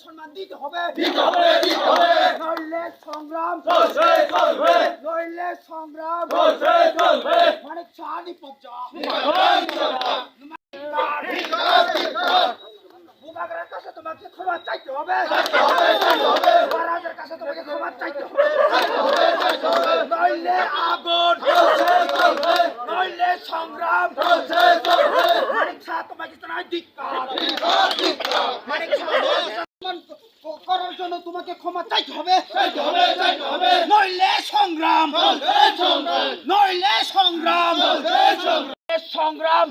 সম্মান দিতে হবে নইলে সংগ্রাম নইলে সংগ্রাম মানিক শাহ নিপজ্জা বুবাগরের কাছে তোমাকে ক্ষমা চাইতে হবে মহারাজের কাছে তোমাকে ক্ষমা চাইতে হবে নইলে আগুন নইলে সংগ্রাম মানিক শাহ তোমাকে জানাই ধিক্কার মানিক শাহ করার জন্য তোমাকে ক্ষমা চাইতে হবে নইলে সংগ্রাম নইলে সংগ্রাম সংগ্রাম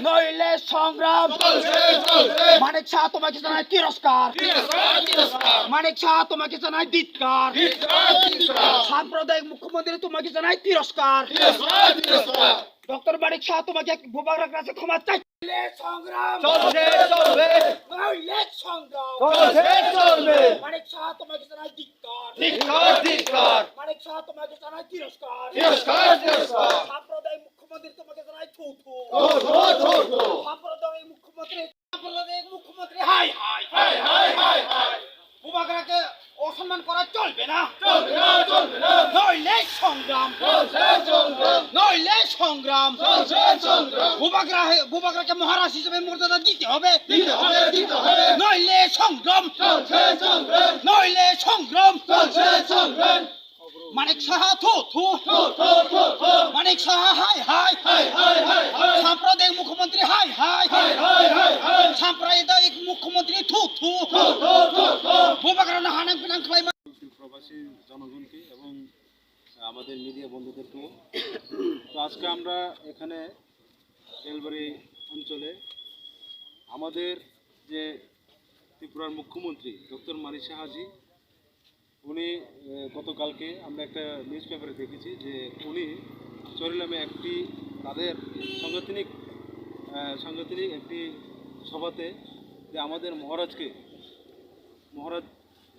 নইলে সংগ্রাম মানিক শাহ তোমাকে জানাই তিরস্কার মানিক শাহ তোমাকে জানাই ধিক্কার সাম্প্রদায়িক মুখ্যমন্ত্রী তোমাকে জানাই তিরস্কার ডক্টর মানিক শাহ তোমাকে বুবাগরের কাছে ক্ষমা চাই সংগ্রাম নইলে সংগ্রাম মানিক শাহ তোমাকে জানাই ধিক্কার মানিক শাহ তোমাকে জানাই তিরস্কার সাম্প্রদায়িক মুখ্যমন্ত্রী তোমাকে জানাই থু সাম্প্রদায়িক মুখ্যমন্ত্রী হাই বুবাগরকে অসম্মান করা চলবে না নইলে সংগ্রাম নইলে সংগ্রাম বুবাগরকে মহারাজ হিসেবে মর্যাদা দিতে হবে নইলে সংগ্রাম নইলে সংগ্রাম মানিক শাহ থু মানিক শাহ হাই সাম্প্রদায়িক মুখ্যমন্ত্রী হাই সাম্প্রদায়িক মুখ্যমন্ত্রী থু বুবাগর হানাং পিনাং খাই প্রবাসী জনগণকে এবং আমাদের মিডিয়া বন্ধুদেরকে তো আজকে আমরা এখানে বেলবাড়ি অঞ্চলে আমাদের যে ত্রিপুরার মুখ্যমন্ত্রী ডক্টর মানিক শাহজি উনি গতকালকে আমরা একটা নিউজ পেপারে দেখেছি যে উনি চরিলামে একটি তাদের সাংগঠনিক একটি সভাতে যে আমাদের মহারাজ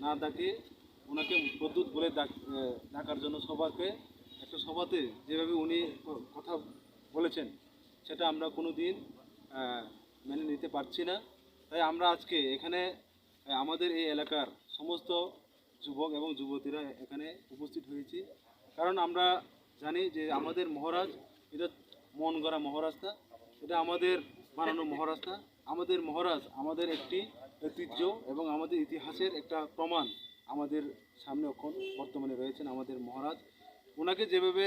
না ডাকে ওনাকে প্রদ্যুৎ বলে ডাকার জন্য একটা সভাতে যেভাবে উনি কথা বলেছেন সেটা আমরা কোনো দিন মেনে নিতে পারছি না। তাই আমরা আজকে এখানে আমাদের এই এলাকার সমস্ত যুবক এবং যুবতীরা এখানে উপস্থিত হয়েছি, কারণ আমরা জানি যে আমাদের মহারাজ এটা মন গড়া মহারাজ না, এটা আমাদের বানানো মহারাজ না। আমাদের মহারাজ আমাদের একটি ঐতিহ্য এবং আমাদের ইতিহাসের একটা প্রমাণ আমাদের সামনে এখন বর্তমানে রয়েছেন আমাদের মহারাজ। ওনাকে যেভাবে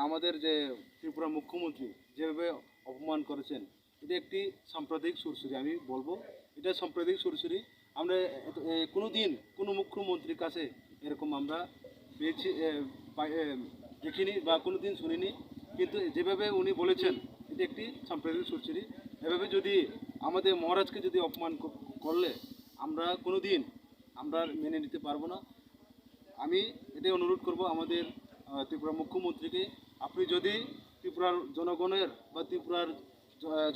আমাদের যে ত্রিপুরা মুখ্যমন্ত্রী যেভাবে অপমান করেছেন, এটা একটি সাম্প্রদায়িক সুরসুরি। আমি বলবো এটা সাম্প্রদায়িক সুরসুরি। আমরা কোনো দিন কোনো মুখ্যমন্ত্রীর কাছে এরকম আমরা দেখিনি বা কোনো দিন শুনিনি, কিন্তু যেভাবে উনি বলেছেন এটা একটি সাম্প্রদায়িক সুরসুরি। এভাবে যদি আমাদের মহারাজকে যদি অপমান করলে আমরা কোনো দিন আমরা মেনে নিতে পারবো না। আমি এটাই অনুরোধ করব আমাদের ত্রিপুরা মুখ্যমন্ত্রীকে, আপনি যদি ত্রিপুরার জনগণের বা ত্রিপুরার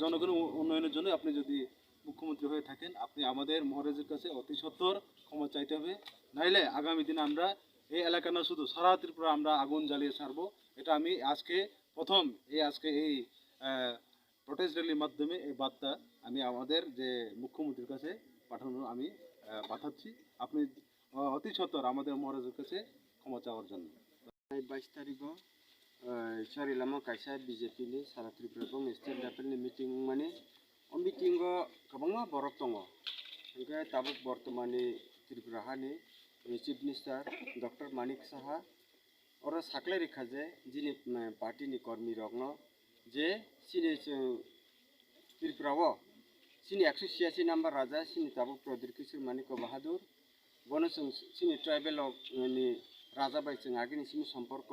জনগণের উন্নয়নের জন্য আপনি যদি মুখ্যমন্ত্রী হয়ে থাকেন, আপনি আমাদের মহারাজের কাছে অতি সত্বর ক্ষমা চাইতে হবে। নাইলে আগামী দিনে আমরা এই এলাকা না শুধু সারা ত্রিপুরা আমরা আগুন জ্বালিয়ে ছাড়বো। এটা আমি আজকে এই প্রোটেস্ট র্যালির মাধ্যমে এই বার্তা আমি আমাদের যে মুখ্যমন্ত্রীর কাছে আমি পাঠাচ্ছি। আপনি অতি সত্বর আমাদের মহারাজের কাছে ক্ষমা চাওয়ার জন্য। 22 तारिखआव चरिलामा कायसा बिजेपिनि सारा त्रिपुरा स्टेट लेभेलनि मिटिं माने मिटिंआव गोबां बरफ दङ। ओमफ्राय दाबो बर्तमाननि त्रिपुरा हानि chief minister doctor Manik Saha और साख्लाय रेखा जे जिनि पार्टीनि कर्मी रगनो जे सिनि त्रिपुराव सिनि 186 नम्बर राजा सिनि दाबो प्रदीप किशोर मानिक बाहादुर बनो सिनि ट्राइबेल नि राजा बाय जों आगेनिसिम सम्पर्क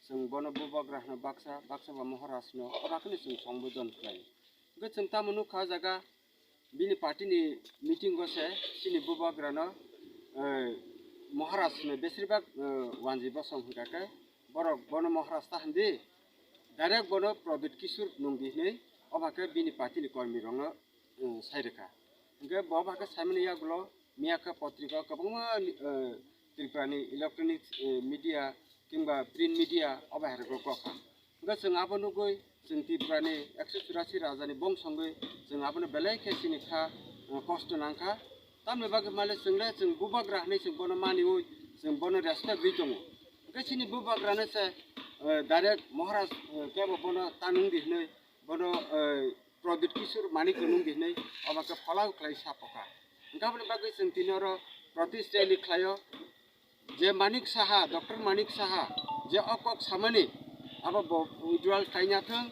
जों बनो बुबाग्राहनो बाक्सा महाराजनो अराखनो जों संबोधन खालायो। जों तामनु खा जागा बिनि पार्टीनि मिटिं गसे सिनि बुबाग्रानो মহারাষ্ট্র বেশিরভাগ ওয়ানজি বসং হইকাকে বড় বন মহারাষ্ট্র হান্দি ডাইরেক্ট বন প্রদীপ কিশোর নংদিনে অবাকে বিনি পার্টিনি কর্মী রঙ সাইরেখা ওকে ববাকে সাইমনি ইয়াগুলো মিয়াকা পত্রিকা কবংমা ত্রিপুরানি ইলেকট্রনিক মিডিয়া কিংবা প্রিন্ট মিডিया अबाहेरखौ कखा ओंखा जों आबोनुगै जों त्रिपुरानि 184 राजानि बंसंगै जों आबोनो बेलाय खेसिनि खा कष्ट नांखा तामने बागै माले जोंले जों बुबाग्राहनै जों बनो मानिउ जों बनो रेसपेक्ट गै दङ ओंखा सिनि बुबाग्रानो से डाइरेक्ट महाराज केबो बनो तानुं दिहनै बनो प्रदीप किशोर मानिक नुं दिहनै अबाके फलाउ क्लाइ सापका ओंखा बनो बागै जों तिनरो प्रतिष्ठा लिखायो जे मानिक साहा डॉक्टर मानिक साहा जे अकक सामानि आबो उज्जवल खायनाथों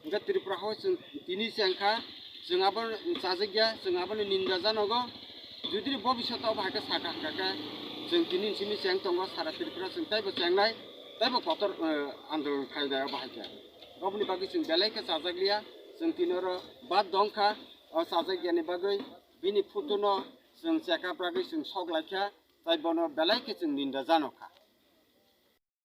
ओंखा त्रिपुराखौ जों तिनि सेंखा जों आबो जाजगिया जों आबो निन्दा जानगो जुदि भबिष्यताव बाहायके साखा हाखाके जों तिनि सिमि सें दङ सारा त्रिपुरा जों ताइबो सेंनाय ताइबो कतर आन्दोलन खायनायाव बाहायके गावनि बागै जों बेलायके जाजगलिया जों तिनरो बाद दंखा जाजगियानि बागै बिनि फुटुनो जों चेकआप बागै जों सगलायखा ताइबनो बेलायके जों निन्दा जानखा